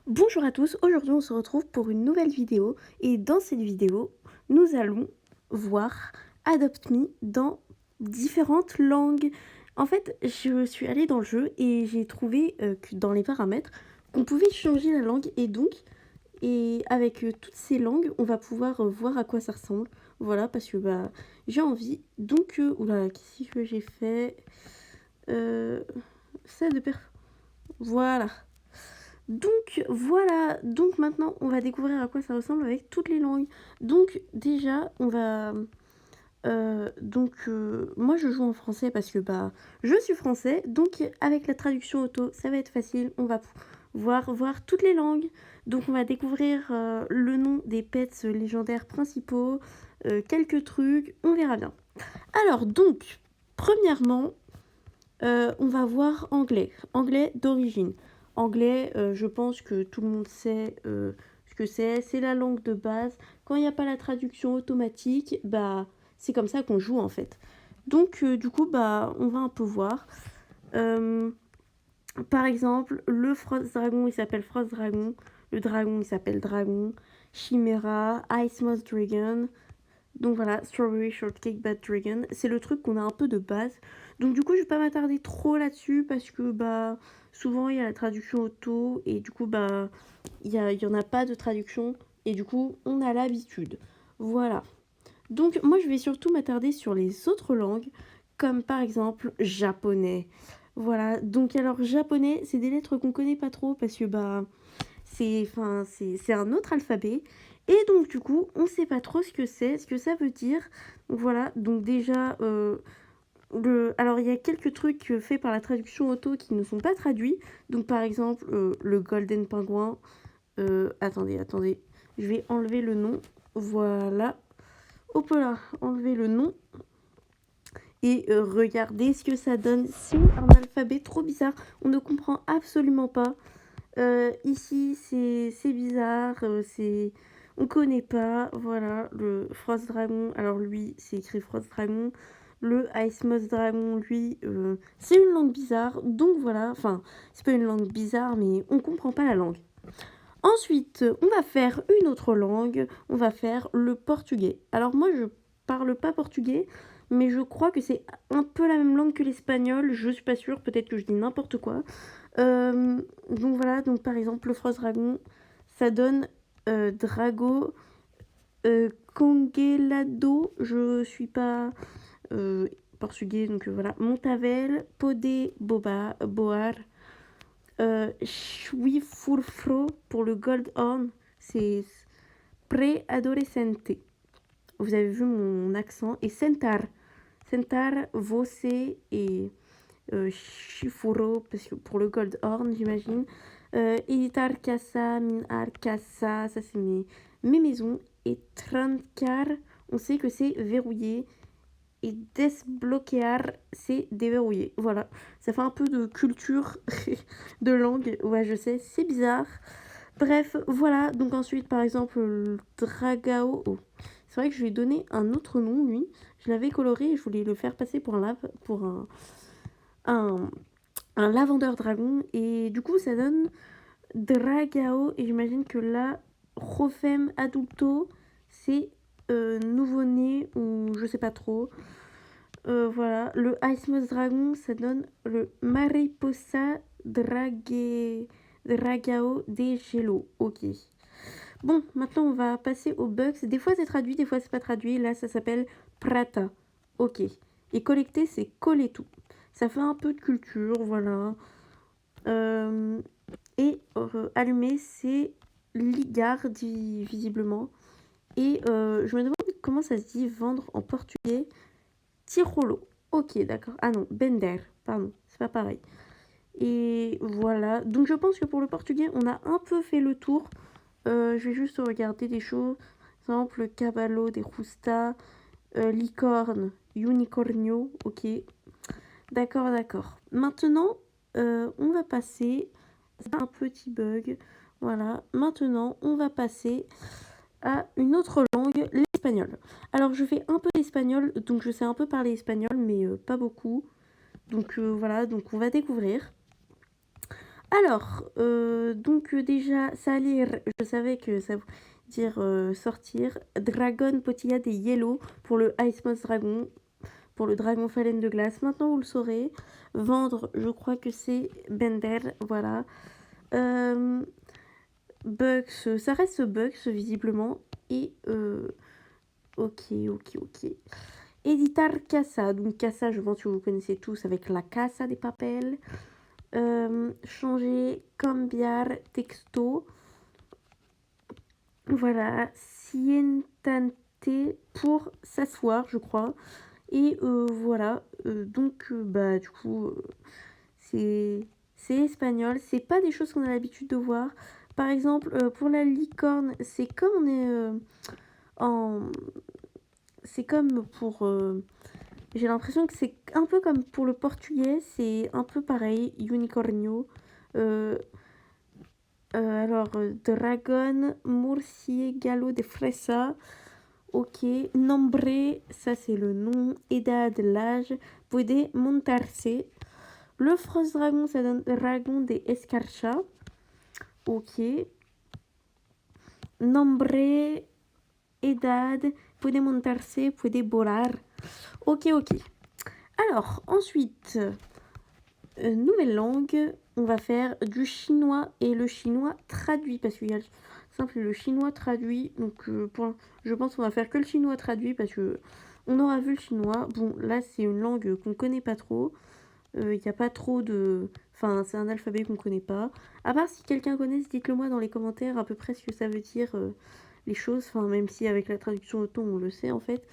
Bonjour à tous, aujourd'hui on se retrouve pour une nouvelle vidéo et dans cette vidéo nous allons voir Adopt Me dans différentes langues. En fait je suis allée dans le jeu et j'ai trouvé que dans les paramètres qu'on pouvait changer la langue et avec toutes ces langues on va pouvoir voir à quoi ça ressemble. Voilà parce que j'ai envie donc oula qu'est-ce que j'ai fait ça de perf. Voilà. Donc voilà, donc maintenant on va découvrir à quoi ça ressemble avec toutes les langues. Donc déjà on va... moi je joue en français parce que je suis français, donc avec la traduction auto ça va être facile, on va voir toutes les langues. Donc on va découvrir le nom des pets légendaires principaux, quelques trucs, on verra bien. Alors donc, premièrement, on va voir anglais d'origine. Anglais, je pense que tout le monde sait ce que c'est la langue de base. Quand il n'y a pas la traduction automatique, c'est comme ça qu'on joue en fait. Donc du coup, on va un peu voir. Euh, Par exemple, le Frost Dragon, il s'appelle Frost Dragon. Le dragon, il s'appelle Dragon. Chimera, Ice Moth Dragon. Donc voilà, Strawberry Shortcake Bad Dragon, c'est le truc qu'on a un peu de base. Donc du coup, je vais pas m'attarder trop là-dessus parce que souvent il y a la traduction auto et du coup il y en a pas de traduction et du coup, on a l'habitude. Voilà. Donc moi, je vais surtout m'attarder sur les autres langues comme par exemple japonais. Voilà. Donc alors japonais, c'est des lettres qu'on connaît pas trop parce que c'est un autre alphabet. Et donc, du coup, on ne sait pas trop ce que c'est, ce que ça veut dire. Voilà, donc déjà, alors il y a quelques trucs faits par la traduction auto qui ne sont pas traduits. Donc, par exemple, le Golden Penguin. Attendez, je vais enlever le nom. Voilà. Hop là, enlever le nom. Et regardez ce que ça donne. C'est un alphabet trop bizarre. On ne comprend absolument pas. Ici, c'est bizarre, on connaît pas, voilà, le Frost Dragon, alors lui, c'est écrit Frost Dragon, le Ice Moth Dragon, lui, c'est une langue bizarre, donc voilà, enfin, c'est pas une langue bizarre, mais on comprend pas la langue. Ensuite, on va faire une autre langue, on va faire le portugais. Alors moi, je parle pas portugais, mais je crois que c'est un peu la même langue que l'espagnol, je suis pas sûre, peut-être que je dis n'importe quoi. Donc voilà, donc par exemple le Frost Dragon, ça donne Drago Congelado, je suis pas portugais, donc voilà, Montavel, Podé Boar, Chuifurfro pour le Gold Horn, c'est Pré-Adolescente. Vous avez vu mon accent, et Sentar, Vossé et Shifuro, parce que pour le Gold Horn, j'imagine. Editar Casa, Minar Casa, ça c'est mes maisons. Et Trancar, on sait que c'est verrouillé. Et Desbloquear, c'est déverrouillé. Voilà, ça fait un peu de culture de langue. Ouais, je sais, c'est bizarre. Bref, voilà. Donc ensuite, par exemple, le Dragao. Oh. C'est vrai que je lui ai donné un autre nom, lui. Je l'avais coloré et je voulais le faire passer pour un, un lavandeur dragon. Et du coup, ça donne Dragao. Et j'imagine que là, Rofem Adulto, c'est nouveau-né ou je sais pas trop. Voilà, le Ice Moth Dragon, ça donne le Mariposa Dragao de Gelo. Ok. Bon, maintenant on va passer aux bugs. Des fois c'est traduit, des fois c'est pas traduit. Là ça s'appelle Prata. Ok. Et collecter, c'est coller tout. Ça fait un peu de culture, voilà. Et allumer, c'est Ligard, visiblement. Et je me demande comment ça se dit vendre en portugais. Tirolo. Ok, d'accord. Ah non, Bender. Pardon, c'est pas pareil. Et voilà. Donc je pense que pour le portugais, on a un peu fait le tour. Je vais juste regarder des choses. Par exemple, Cavallo de Justa, Licorne, Unicornio. Ok. D'accord, d'accord. Maintenant, on va passer à un petit bug. Voilà. Maintenant, on va passer à une autre langue, l'espagnol. Alors, je fais un peu d'espagnol, donc je sais un peu parler espagnol, mais pas beaucoup. Donc voilà, donc on va découvrir. Alors, donc déjà, salir, je savais que ça veut dire sortir. Dragon Potilla des Yellow pour le Ice Moss Dragon, pour le dragon phalène de glace. Maintenant, vous le saurez. Vendre, je crois que c'est Bender, voilà. Bugs, ça reste Bugs, visiblement. Et, ok. Editar Casa, donc Casa, je pense que vous connaissez tous avec la Casa des Papel. Changer, cambiar, texto. Voilà, sientante pour s'asseoir, je crois. Et voilà, donc bah du coup, c'est espagnol. C'est pas des choses qu'on a l'habitude de voir. Par exemple, pour la licorne, c'est comme on est en... C'est comme pour... j'ai l'impression que c'est un peu comme pour le portugais, c'est un peu pareil, unicornio. Alors, dragon, murciélago de fresa. Ok, nombre, ça c'est le nom, edad, l'âge, puede montarse. Le frost dragon, ça donne dragon de escarcha. Ok. Nombre, edad, puede montarse, puede volar. Ok. Alors, ensuite, nouvelle langue, on va faire du chinois et le chinois traduit, parce qu'il y a le simple et le chinois traduit. Donc, je pense qu'on va faire que le chinois traduit, parce que on aura vu le chinois. Bon, là, c'est une langue qu'on connaît pas trop. Il n'y a pas trop de... Enfin, c'est un alphabet qu'on connaît pas. À part si quelqu'un connaît, dites-le moi dans les commentaires à peu près ce que ça veut dire, les choses. Enfin, même si avec la traduction auto, on le sait en fait.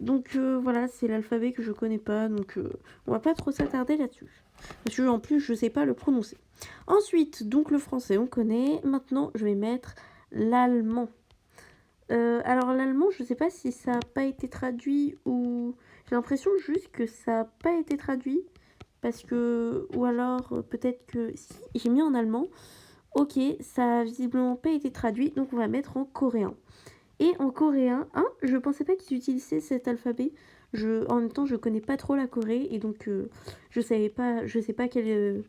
Donc voilà, c'est l'alphabet que je connais pas. Donc on va pas trop s'attarder là-dessus. Parce que en plus, je sais pas le prononcer. Ensuite, donc le français, on connaît. Maintenant, je vais mettre l'allemand. Alors l'allemand, je sais pas si ça n'a pas été traduit ou... J'ai l'impression juste que ça n'a pas été traduit. Parce que... Ou alors, peut-être que... Si, j'ai mis en allemand. Ok, ça a visiblement pas été traduit. Donc on va mettre en coréen. Et en coréen, hein, je pensais pas qu'ils utilisaient cet alphabet. En même temps, je connais pas trop la Corée. Et donc, je sais pas quel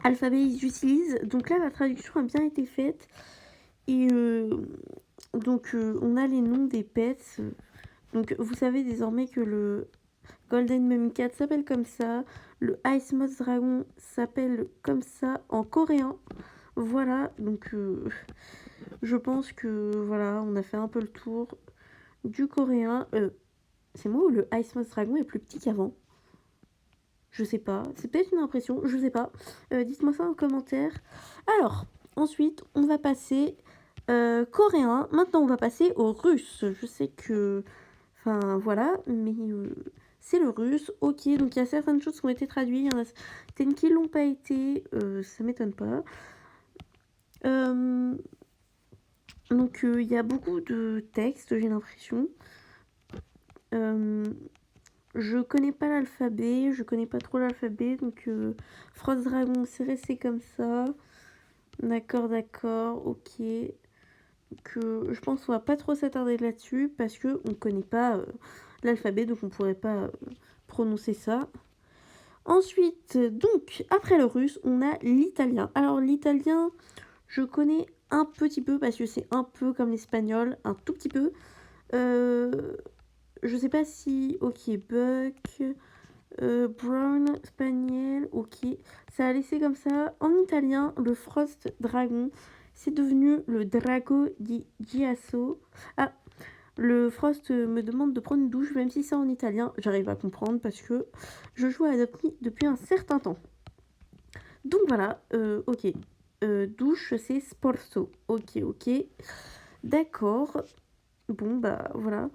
alphabet ils utilisent. Donc là, la traduction a bien été faite. Et donc, on a les noms des pets. Donc, vous savez désormais que le Golden Mummy Cat s'appelle comme ça. Le Ice Moss Dragon s'appelle comme ça en coréen. Voilà, donc je pense que voilà, on a fait un peu le tour du coréen. C'est moi ou le Ice Moss Dragon est plus petit qu'avant? Je sais pas, c'est peut-être une impression, je sais pas. Dites-moi ça en commentaire. Alors, ensuite, on va passer coréen. Maintenant, on va passer au russe. Je sais que... Enfin, voilà, mais c'est le russe. Ok, donc il y a certaines choses qui ont été traduites. Il y en a certaines qui l'ont pas été. Ça m'étonne pas. Donc, il y a beaucoup de textes, j'ai l'impression. Je connais pas l'alphabet, je connais pas trop l'alphabet, donc Frost Dragon, c'est resté comme ça. D'accord, ok. Donc, je pense qu'on va pas trop s'attarder là-dessus parce que on connaît pas l'alphabet, donc on pourrait pas prononcer ça. Ensuite, donc, après le russe, on a l'italien. Alors, l'italien, je connais un petit peu parce que c'est un peu comme l'espagnol, un tout petit peu. Je sais pas si... Ok, Buck, Brown, Spaniel, ok. Ça a laissé comme ça. En italien, le Frost Dragon, c'est devenu le Drago di Giasso. Ah, le Frost me demande de prendre une douche, même si c'est en italien, j'arrive à comprendre parce que je joue à Adopt depuis un certain temps. Donc voilà, ok. Douche, c'est Sporso. Ok. D'accord. Bon, bah voilà.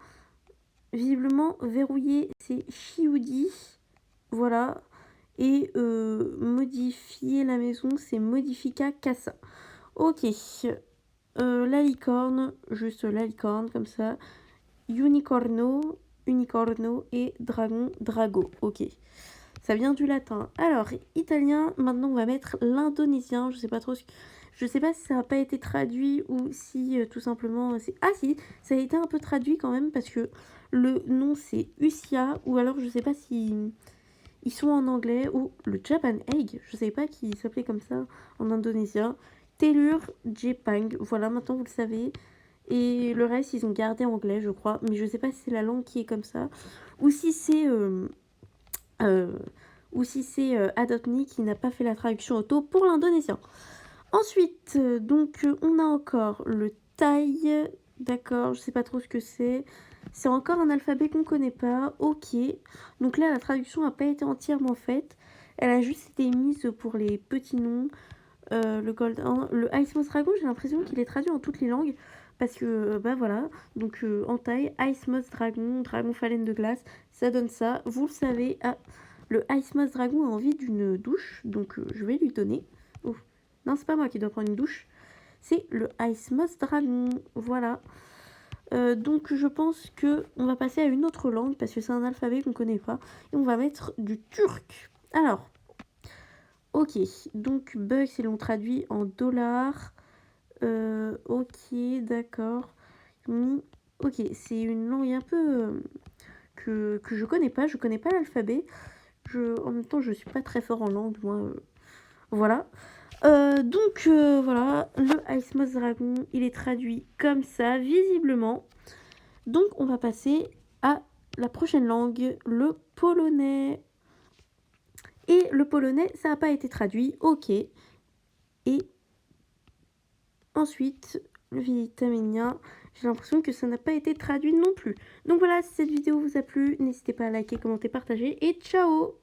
Visiblement, verrouillé, c'est Chiudi. Voilà. Et modifier la maison, c'est Modifica Casa. Ok. La licorne, juste la licorne, comme ça. Unicorno et dragon, drago. Ok. Ça vient du latin. Alors, italien, maintenant on va mettre l'indonésien. Je sais pas trop je sais pas si ça n'a pas été traduit ou si tout simplement c'est... Ah si, ça a été un peu traduit quand même parce que le nom c'est Usia ou alors je sais pas si ils sont en anglais, ou le Japan Egg, je savais pas qu'il s'appelait comme ça en indonésien. Telur Jepang, voilà, maintenant vous le savez. Et le reste, ils ont gardé anglais, je crois. Mais je sais pas si c'est la langue qui est comme ça. Ou si c'est... euh, Adopt Me qui n'a pas fait la traduction auto pour l'indonésien. Ensuite, on a encore le thaï. D'accord, je sais pas trop ce que c'est. C'est encore un alphabet qu'on connaît pas. Ok. Donc là, la traduction n'a pas été entièrement faite. Elle a juste été mise pour les petits noms. Le Ice Moss Dragon, j'ai l'impression qu'il est traduit en toutes les langues. Parce que, bah voilà. Donc en thaï, Ice Moss Dragon, Dragon Phalène de glace. Ça donne ça. Vous le savez. Ah, le Ice Moss Dragon a envie d'une douche. Donc je vais lui donner. Oh. Non, c'est pas moi qui dois prendre une douche. C'est le Ice Moss Dragon. Voilà. Donc je pense que on va passer à une autre langue parce que c'est un alphabet qu'on connaît pas. Et on va mettre du turc. Alors, ok. Donc bug, c'est l'on traduit en dollars. Ok, d'accord. Ok, c'est une langue un peu que je connais pas. Je connais pas l'alphabet. En même temps, je suis pas très fort en langue, moi. Voilà. Voilà, le Ice Moss Dragon, il est traduit comme ça, visiblement. Donc, on va passer à la prochaine langue, le polonais. Et le polonais, ça n'a pas été traduit, ok. Et ensuite, le vietnamien, j'ai l'impression que ça n'a pas été traduit non plus. Donc voilà, si cette vidéo vous a plu, n'hésitez pas à liker, commenter, partager et ciao!